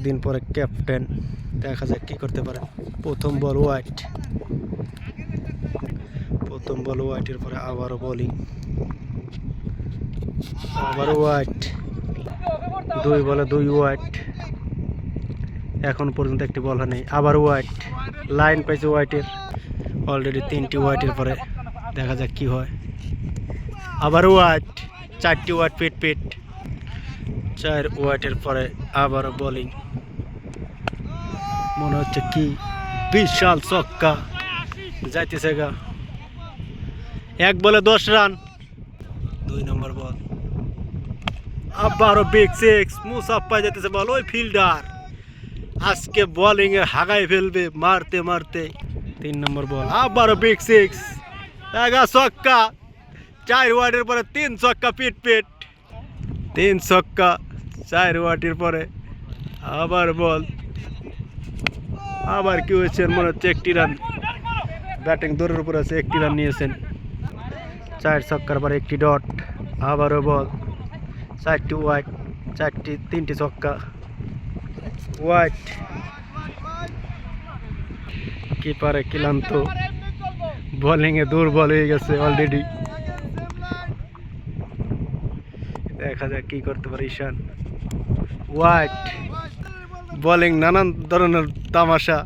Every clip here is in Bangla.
অনেকদিন পরে ক্যাপ্টেন, দেখা যাক কি করতে পারে। প্রথম বল ওয়াইড, প্রথম বল ওয়াইডের পরে আবারও বোলিং, আবারও ওয়াইড, 2 বলে 2 ওয়াইড। এখন পর্যন্ত একটি বল হয় নেই, আবার ওয়াইড, লাইন পাইছে ওয়াইডের, অলরেডি 3টি ওয়াইডের পরে দেখা যাক কি হয়। আবার ওয়াইড, 4টি ওয়াইড, পিট পিট, 4 ওয়াইডের পরে আবারও বোলিং। মনে হচ্ছে কি বিশাল ছক্কা যাইতেছে গা। 1 বলে 10 রান, 2 নম্বর বল, আবারও বিগ সিক্স। মুসাফা যেতেছে বল, ওই ফিল্ডার আজকে বোলিং এ হাগাই ফেলবে মারতে মারতে। 3 নম্বর বল, আবারও বিগ সিক্স, এগা ছক্কা। 4 ওয়ার্ডের পরে 3 ছক্কা, পিট পিট, 3 ছক্কা 4 ওয়ার্ডের পরে আবার বল। আবার কি হয়েছে মনে হচ্ছে 1টি রান, ব্যাটিং দৌড়ের উপর আছে, 1টি রান নিয়েছেন। 4 ছক্কার পরে 1টি ডট, আবারও বল, 4টি ওয়াইড, 3টি ছক্কা, ওয়াইড। কিপারে ক্লান্ত, বোলিং এ দুর্বল হয়ে গেছে অলরেডি। দেখা যাক কি করতে পারে ঈশান। ওয়াইড, বোলিং নানান ধরনের তামাশা।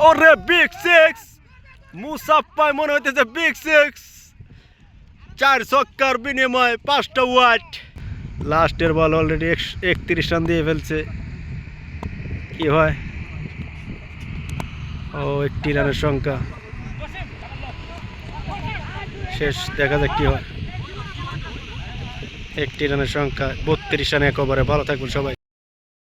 ওরে বিগ সিক্স, মুসাফায় মনে হইতেছে বিগ সিক্স। 4 ছক্কার বিনিময়ে 5টা ওয়াইড। লাস্টের বল অলরেডি 31 রান দিয়ে ফেলছে, কি হয়? ও 1টি রানের সংখ্যা শেষ, দেখা যাক কি হয়। 1টি রানের সংখ্যা, 32 রান 1 ওভারে। ভালো থাকবেন সবাই।